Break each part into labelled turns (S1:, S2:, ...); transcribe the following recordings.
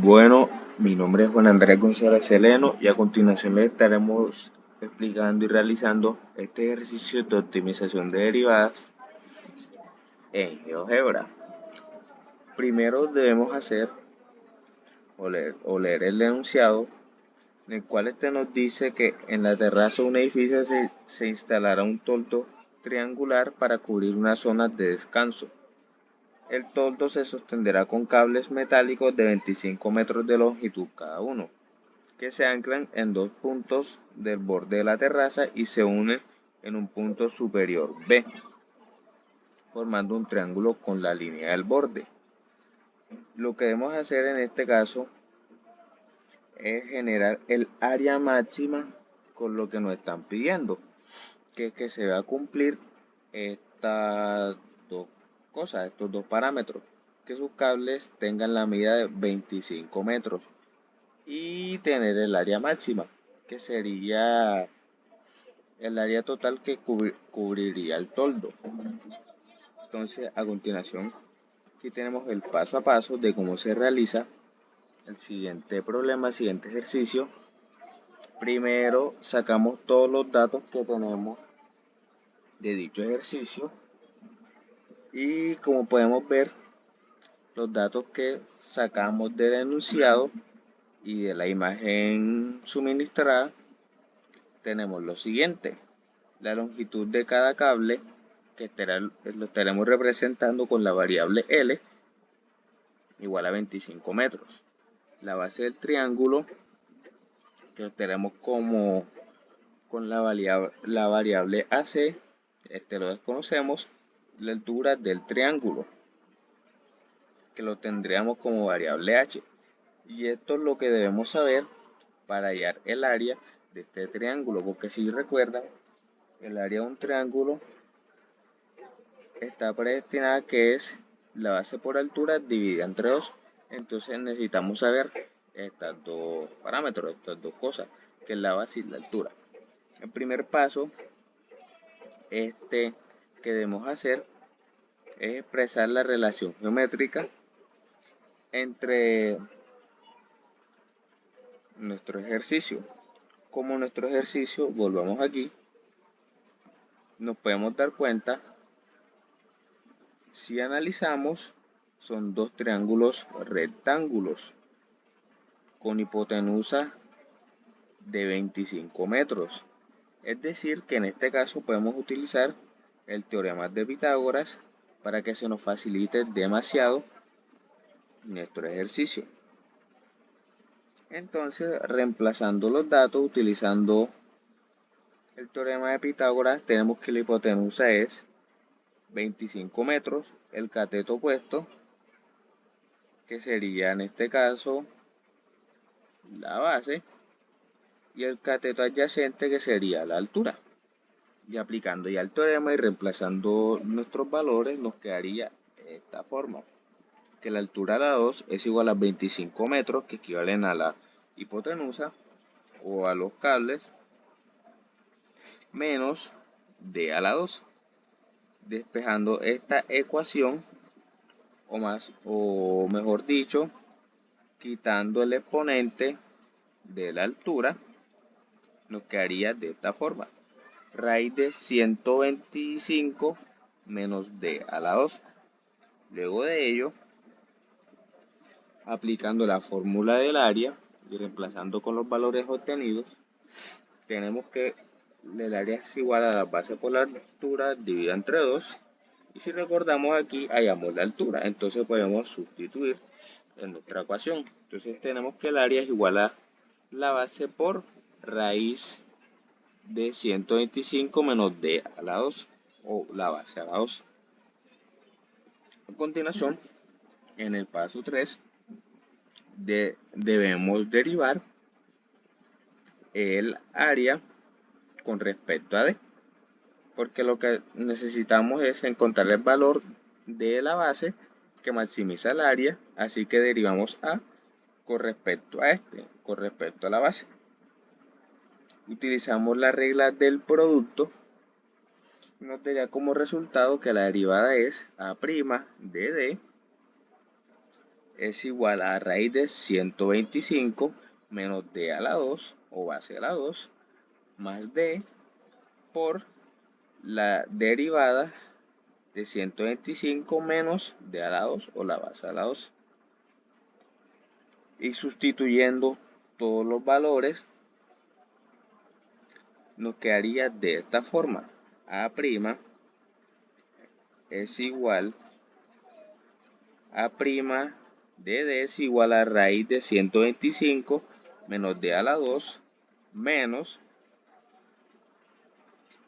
S1: Bueno, mi nombre es Juan Andrés González Celeno y a continuación les estaremos explicando y realizando este ejercicio de optimización de derivadas en GeoGebra. Primero debemos hacer o leer el enunciado, en el cual nos dice que en la terraza de un edificio se instalará un toldo triangular para cubrir una zona de descanso. El toldo se sostendrá con cables metálicos de 25 metros de longitud cada uno, que se anclan en dos puntos del borde de la terraza y se unen en un punto superior B, formando un triángulo con la línea del borde. Lo que debemos hacer en este caso es generar el área máxima con lo que nos están pidiendo, que es que se va a cumplir estas dos cosas, estos dos parámetros, que sus cables tengan la medida de 25 metros y tener el área máxima, que sería el área total que cubriría el toldo. Entonces, a continuación, aquí tenemos el paso a paso de cómo se realiza el siguiente problema, el siguiente ejercicio. Primero, sacamos todos los datos que tenemos de dicho ejercicio y como podemos ver, los datos que sacamos del enunciado y de la imagen suministrada, tenemos lo siguiente: la longitud de cada cable, que lo estaremos representando con la variable L, igual a 25 metros. La base del triángulo, que lo tenemos como con la variable AC, lo desconocemos. La altura del triángulo, que lo tendríamos como variable H. Y esto es lo que debemos saber para hallar el área de este triángulo, porque si recuerdan, el área de un triángulo está predestinada, que es la base por altura dividida entre 2. Entonces necesitamos saber estos dos parámetros, estas dos cosas, que es la base y la altura. El primer paso que debemos hacer es expresar la relación geométrica entre nuestro ejercicio. Como nuestro ejercicio, volvamos aquí, nos podemos dar cuenta, si analizamos, son dos triángulos rectángulos con hipotenusa de 25 metros. Es decir, que en este caso podemos utilizar el teorema de Pitágoras para que se nos facilite demasiado nuestro ejercicio. Entonces, reemplazando los datos utilizando el teorema de Pitágoras, tenemos que la hipotenusa es 25 metros, el cateto opuesto, que sería en este caso la base, y el cateto adyacente, que sería la altura. Y aplicando ya el teorema y reemplazando nuestros valores, nos quedaría de esta forma: que la altura a la 2 es igual a 25 metros, que equivalen a la hipotenusa o a los cables, menos d a la 2. Despejando esta ecuación, o mejor dicho, quitando el exponente de la altura, nos quedaría de esta forma: raíz de 125 menos d a la 2. Luego de ello, aplicando la fórmula del área y reemplazando con los valores obtenidos, tenemos que el área es igual a la base por la altura dividida entre 2. Y si recordamos, aquí hallamos la altura, entonces podemos sustituir en nuestra ecuación. Entonces tenemos que el área es igual a la base por raíz de 125 menos d a la 2, o la base a la 2. A continuación, en el paso 3, debemos derivar el área con respecto a d, porque lo que necesitamos es encontrar el valor de la base que maximiza el área, así que derivamos a con respecto a con respecto a la base. Utilizamos la regla del producto, nos daría como resultado que la derivada es a' de d es igual a raíz de 125 menos d a la 2 o base a la 2 más d por la derivada de 125 menos d a la 2 o la base a la 2. Y sustituyendo todos los valores nos quedaría de esta forma: a' es igual a' de d es igual a raíz de 125 menos d a la 2 menos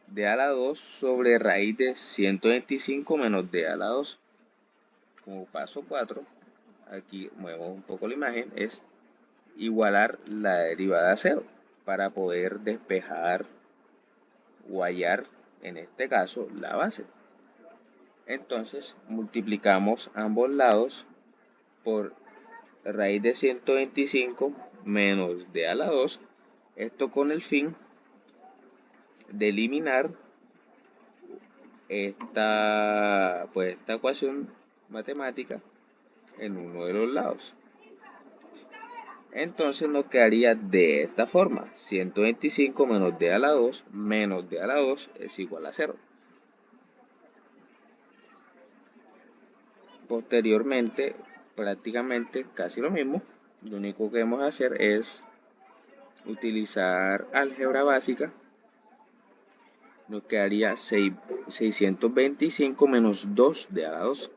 S1: d a la 2 sobre raíz de 125 menos d a la 2. Como paso 4, aquí muevo un poco la imagen, es igualar la derivada a 0 para poder despejar o hallar, en este caso, la base. Entonces multiplicamos ambos lados por raíz de 125 menos d a la 2, esto con el fin de eliminar esta ecuación matemática en uno de los lados. Entonces nos quedaría de esta forma: 125 menos d a la 2 menos d a la 2 es igual a 0. Posteriormente, prácticamente casi lo mismo. Lo único que debemos hacer es utilizar álgebra básica. Nos quedaría 625 menos 2 d a la 2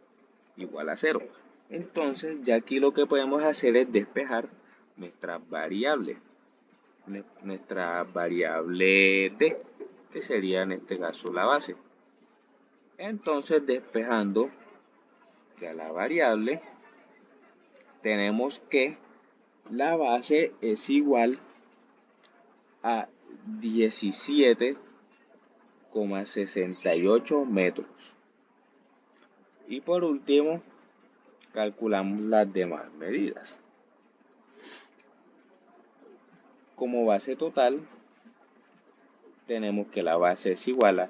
S1: igual a 0. Entonces ya aquí lo que podemos hacer es despejar nuestra variable d, que sería en este caso la base. Entonces, despejando ya la variable, tenemos que la base es igual a 17,68 metros. Y por último, calculamos las demás medidas. Como base total, tenemos que la base es igual a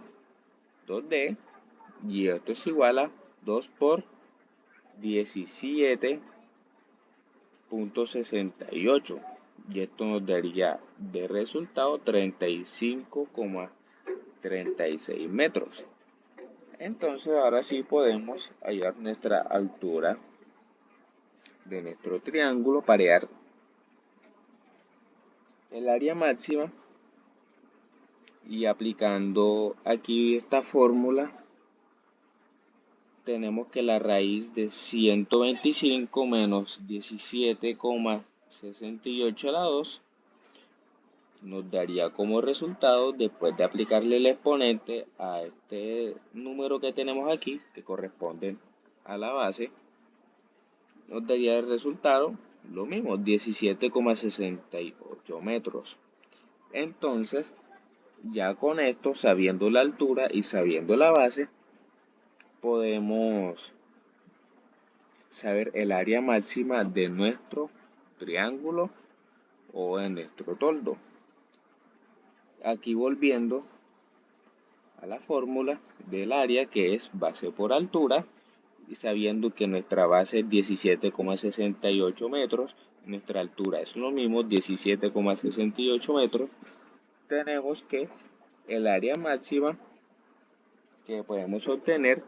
S1: 2D y esto es igual a 2 por 17,68 y esto nos daría de resultado 35,36 metros. Entonces ahora sí podemos hallar nuestra altura de nuestro triángulo para hallar el área máxima, y aplicando aquí esta fórmula tenemos que la raíz de 125 menos 17,68 a la 2 nos daría como resultado, después de aplicarle el exponente a este número que tenemos aquí, que corresponde a la base, nos daría el resultado lo mismo, 17,68 metros. Entonces, ya con esto, sabiendo la altura y sabiendo la base, podemos saber el área máxima de nuestro triángulo o de nuestro toldo. Aquí volviendo a la fórmula del área, que es base por altura, y sabiendo que nuestra base es 17,68 metros, nuestra altura es lo mismo, 17,68 metros, tenemos que el área máxima que podemos obtener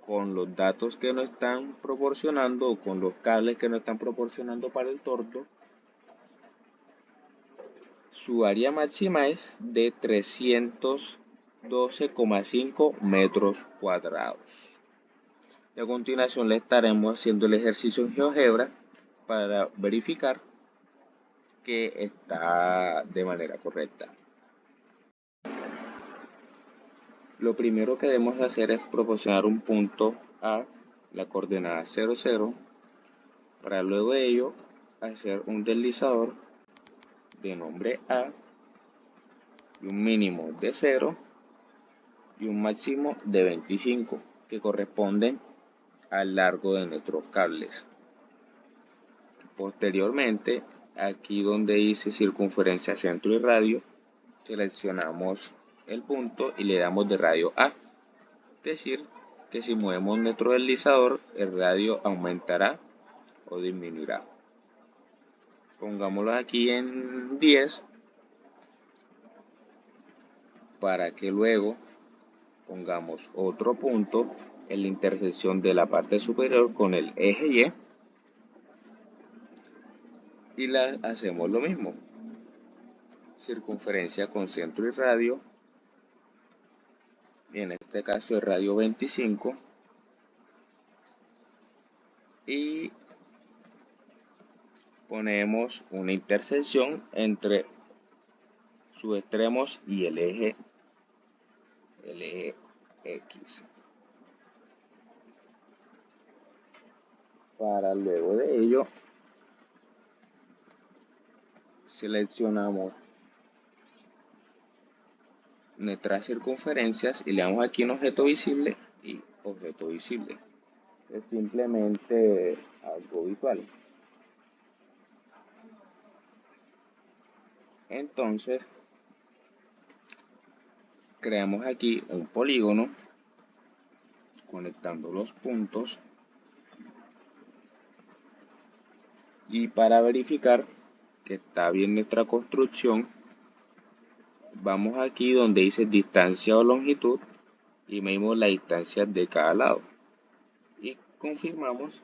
S1: con los datos que nos están proporcionando o con los cables que nos están proporcionando para el tordo, su área máxima es de 312,5 metros cuadrados. A continuación le estaremos haciendo el ejercicio en GeoGebra para verificar que está de manera correcta. Lo primero que debemos hacer es proporcionar un punto a la coordenada 0, 0, para luego de ello hacer un deslizador de nombre A y un mínimo de 0 y un máximo de 25 que corresponden al largo de nuestros cables. Posteriormente, aquí donde dice circunferencia, centro y radio, seleccionamos el punto y le damos de radio A. Es decir, que si movemos nuestro deslizador, el radio aumentará o disminuirá. Pongámoslo aquí en 10 para que luego pongamos otro punto en la intersección de la parte superior con el eje y la hacemos lo mismo. Circunferencia con centro y radio, y en este caso el radio 25, y ponemos una intersección entre sus extremos y el eje X. Para luego de ello seleccionamos nuestras circunferencias y le damos aquí en objeto visible y objeto visible. Es simplemente algo visual. Entonces creamos aquí un polígono conectando los puntos, y para verificar que está bien nuestra construcción vamos aquí donde dice distancia o longitud y medimos la distancia de cada lado y confirmamos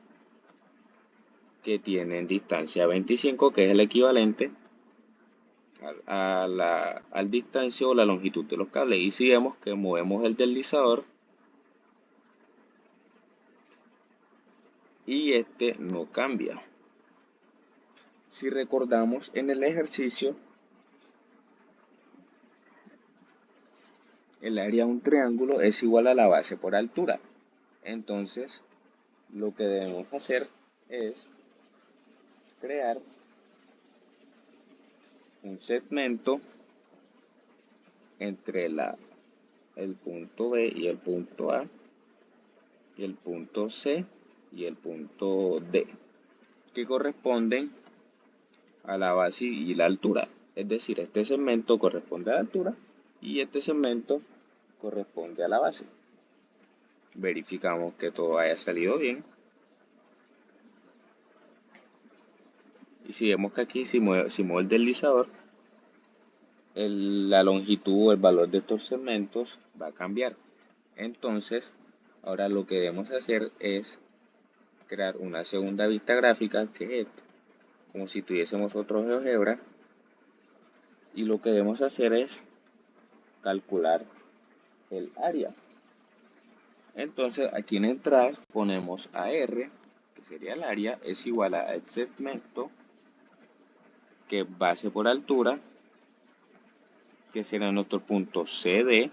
S1: que tienen distancia 25, que es el equivalente al distancia o la longitud de los cables. Y si vemos que movemos el deslizador y este no cambia. Si recordamos en el ejercicio, el área de un triángulo es igual a la base por altura. Entonces lo que debemos hacer es crear un segmento entre el punto B y el punto A, y el punto C y el punto D, que corresponden a la base y la altura. Es decir, este segmento corresponde a la altura y este segmento corresponde a la base. Verificamos que todo haya salido bien. Y si vemos que aquí si muevo el deslizador, la longitud o el valor de estos segmentos va a cambiar. Entonces, ahora lo que debemos hacer es crear una segunda vista gráfica, que es esto, como si tuviésemos otro GeoGebra, y lo que debemos hacer es calcular el área. Entonces aquí en entrar ponemos AR, que sería el área, es igual a el segmento, que es base por altura, que será nuestro punto CD,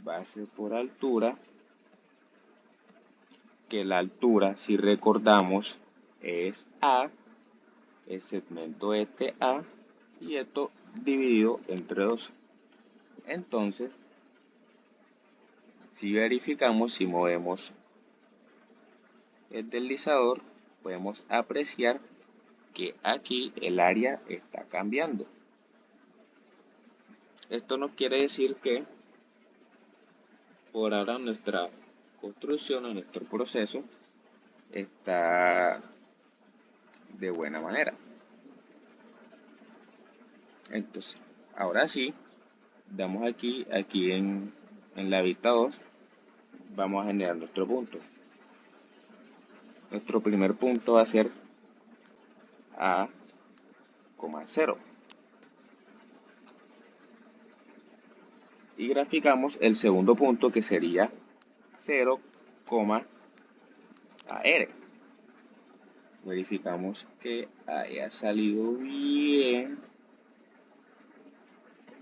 S1: base por altura, que la altura, si recordamos, es A, el segmento este A, y esto dividido entre 2. Entonces, si verificamos, si movemos el deslizador, podemos apreciar que aquí el área está cambiando. Esto nos quiere decir que por ahora nuestra construcción o nuestro proceso está de buena manera. Entonces, ahora sí, damos aquí en la vista 2, vamos a generar nuestro punto. Nuestro primer punto va a ser A, 0. Y graficamos el segundo punto, que sería 0, AR. Verificamos que haya salido bien,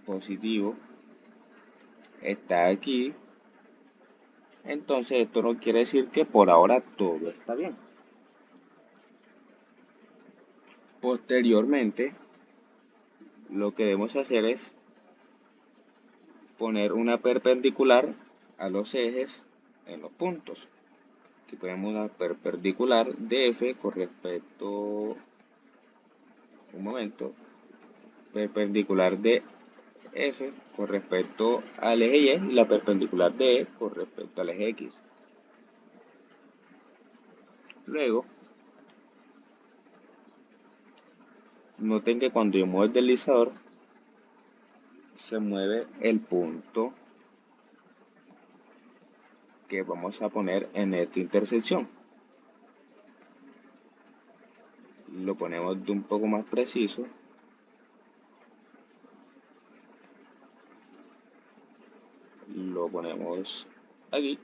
S1: positivo, está aquí. Entonces esto no quiere decir que por ahora todo está bien. Posteriormente, lo que debemos hacer es poner una perpendicular a los ejes en los puntos. Aquí ponemos una perpendicular DF con respecto, un momento, perpendicular de F con respecto al eje Y y la perpendicular de E con respecto al eje X. Luego, noten que cuando yo muevo el deslizador, se mueve el punto que vamos a poner en esta intersección. Lo ponemos de un poco más preciso. Lo ponemos aquí.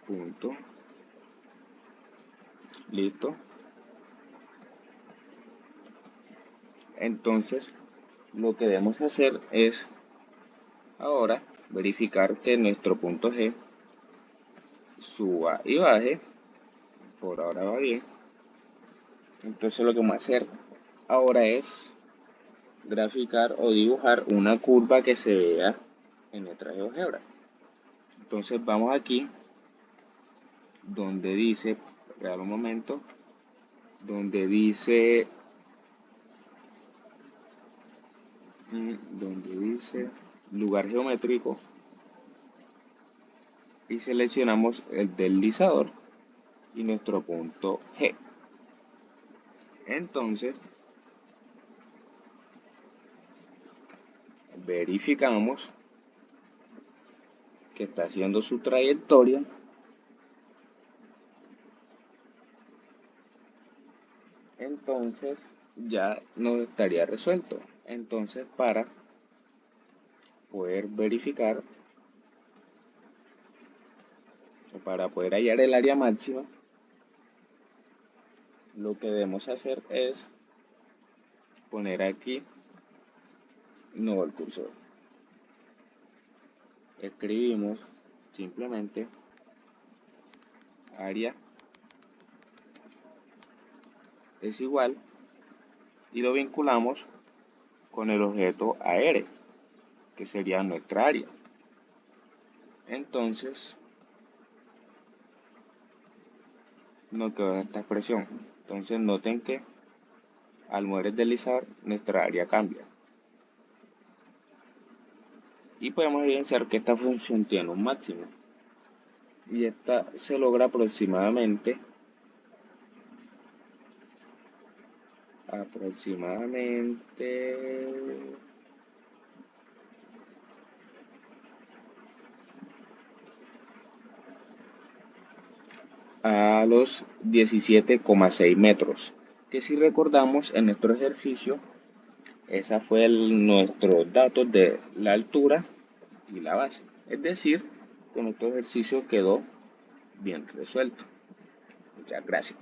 S1: Punto. Listo. Entonces, lo que debemos hacer es ahora verificar que nuestro punto G suba y baje. Por ahora va bien. Entonces lo que vamos a hacer ahora es graficar o dibujar una curva que se vea en nuestra GeoGebra. Entonces vamos aquí donde dice, espera un momento, donde dice lugar geométrico y seleccionamos el deslizador y nuestro punto G. Entonces verificamos que está haciendo su trayectoria. Entonces ya nos estaría resuelto. Entonces para poder verificar o para poder hallar el área máxima, lo que debemos hacer es poner aquí no el cursor. Escribimos simplemente área es igual y lo vinculamos con el objeto AR, que sería nuestra área. Entonces nos quedó esta expresión. Entonces noten que al mover el deslizador nuestra área cambia. Y podemos evidenciar que esta función tiene un máximo. Y esta se logra aproximadamente a los 17,6 metros, que si recordamos en nuestro ejercicio, esa fue nuestros datos de la altura y la base. Es decir, que nuestro ejercicio quedó bien resuelto. Muchas gracias.